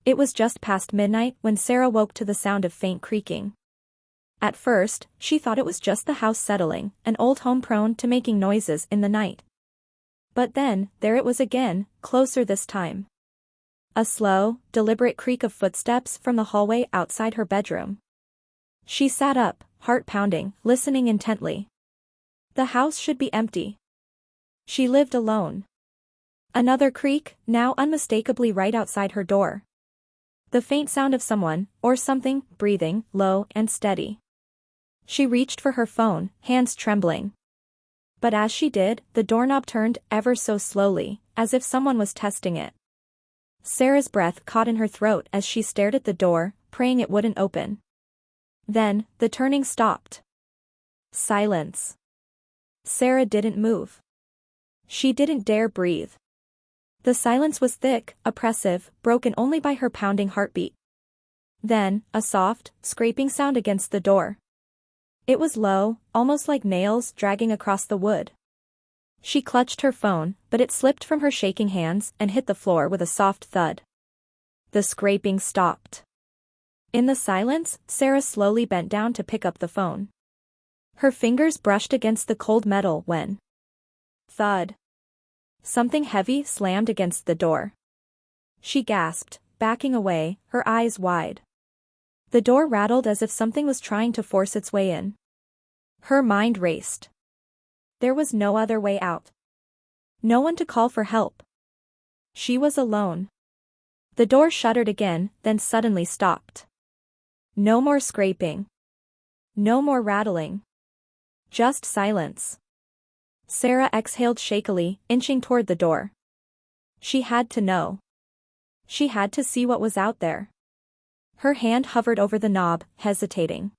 It was just past midnight when Sarah woke to the sound of faint creaking. At first, she thought it was just the house settling, an old home prone to making noises in the night. But then, there it was again, closer this time. A slow, deliberate creak of footsteps from the hallway outside her bedroom. She sat up, heart pounding, listening intently. The house should be empty. She lived alone. Another creak, now unmistakably right outside her door. The faint sound of someone, or something, breathing, low and steady. She reached for her phone, hands trembling. But as she did, the doorknob turned ever so slowly, as if someone was testing it. Sarah's breath caught in her throat as she stared at the door, praying it wouldn't open. Then, the turning stopped. Silence. Sarah didn't move. She didn't dare breathe. The silence was thick, oppressive, broken only by her pounding heartbeat. Then, a soft, scraping sound against the door. It was low, almost like nails dragging across the wood. She clutched her phone, but it slipped from her shaking hands and hit the floor with a soft thud. The scraping stopped. In the silence, Sarah slowly bent down to pick up the phone. Her fingers brushed against the cold metal when... thud. Something heavy slammed against the door. She gasped, backing away, her eyes wide. The door rattled as if something was trying to force its way in. Her mind raced. There was no other way out. No one to call for help. She was alone. The door shuddered again, then suddenly stopped. No more scraping. No more rattling. Just silence. Sarah exhaled shakily, inching toward the door. She had to know. She had to see what was out there. Her hand hovered over the knob, hesitating.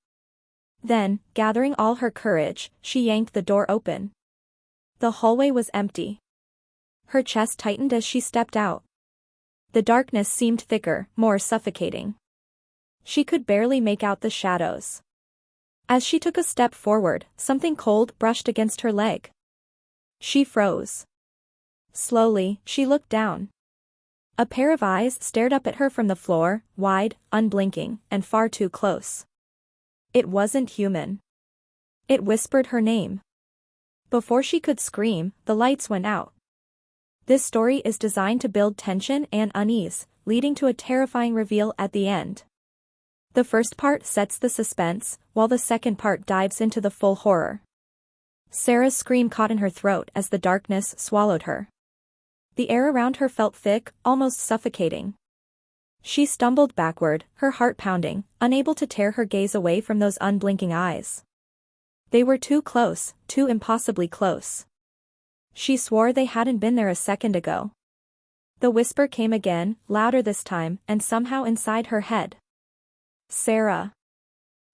Then, gathering all her courage, she yanked the door open. The hallway was empty. Her chest tightened as she stepped out. The darkness seemed thicker, more suffocating. She could barely make out the shadows. As she took a step forward, something cold brushed against her leg. She froze. Slowly, she looked down. A pair of eyes stared up at her from the floor, wide, unblinking, and far too close. It wasn't human. It whispered her name. Before she could scream, the lights went out. This story is designed to build tension and unease, leading to a terrifying reveal at the end. The first part sets the suspense, while the second part dives into the full horror. Sarah's scream caught in her throat as the darkness swallowed her. The air around her felt thick, almost suffocating. She stumbled backward, her heart pounding, unable to tear her gaze away from those unblinking eyes. They were too close, too impossibly close. She swore they hadn't been there a second ago. The whisper came again, louder this time, and somehow inside her head. Sarah.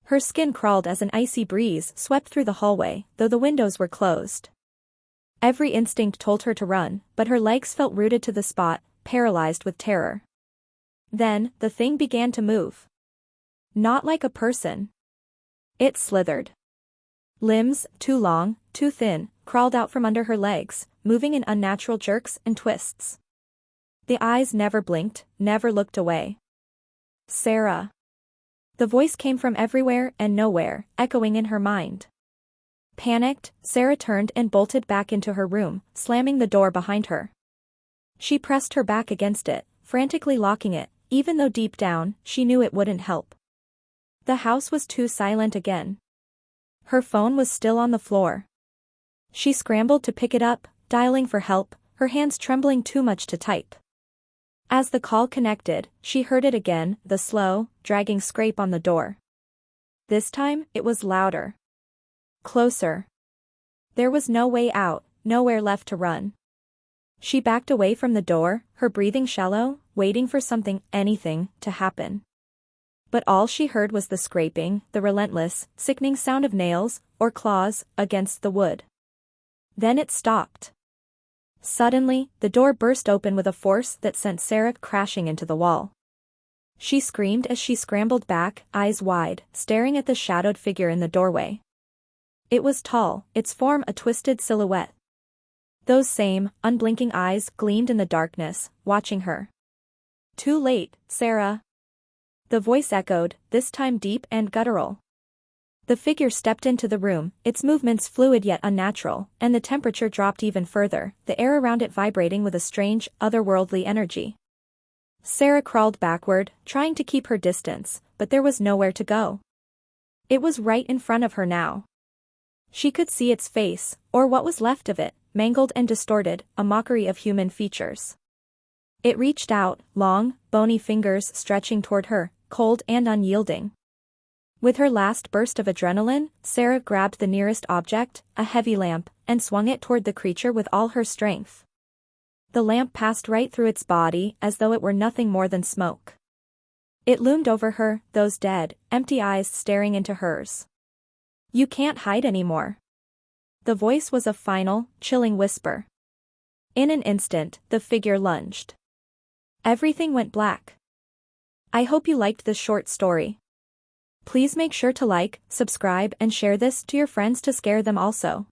Her skin crawled as an icy breeze swept through the hallway, though the windows were closed. Every instinct told her to run, but her legs felt rooted to the spot, paralyzed with terror. Then, the thing began to move. Not like a person. It slithered. Limbs, too long, too thin, crawled out from under her legs, moving in unnatural jerks and twists. The eyes never blinked, never looked away. Sarah. The voice came from everywhere and nowhere, echoing in her mind. Panicked, Sarah turned and bolted back into her room, slamming the door behind her. She pressed her back against it, frantically locking it, even though deep down, she knew it wouldn't help. The house was too silent again. Her phone was still on the floor. She scrambled to pick it up, dialing for help, her hands trembling too much to type. As the call connected, she heard it again, the slow, dragging scrape on the door. This time, it was louder. Closer. There was no way out, nowhere left to run. She backed away from the door, her breathing shallow, waiting for something, anything, to happen. But all she heard was the scraping, the relentless, sickening sound of nails, or claws, against the wood. Then it stopped. Suddenly, the door burst open with a force that sent Sarah crashing into the wall. She screamed as she scrambled back, eyes wide, staring at the shadowed figure in the doorway. It was tall, its form a twisted silhouette. Those same, unblinking eyes gleamed in the darkness, watching her. Too late, Sarah. The voice echoed, this time deep and guttural. The figure stepped into the room, its movements fluid yet unnatural, and the temperature dropped even further, the air around it vibrating with a strange, otherworldly energy. Sarah crawled backward, trying to keep her distance, but there was nowhere to go. It was right in front of her now. She could see its face, or what was left of it, mangled and distorted, a mockery of human features. It reached out, long, bony fingers stretching toward her, cold and unyielding. With her last burst of adrenaline, Sarah grabbed the nearest object, a heavy lamp, and swung it toward the creature with all her strength. The lamp passed right through its body as though it were nothing more than smoke. It loomed over her, those dead, empty eyes staring into hers. You can't hide anymore. The voice was a final, chilling whisper. In an instant, the figure lunged. Everything went black. I hope you liked this short story. Please make sure to like, subscribe and share this to your friends to scare them also.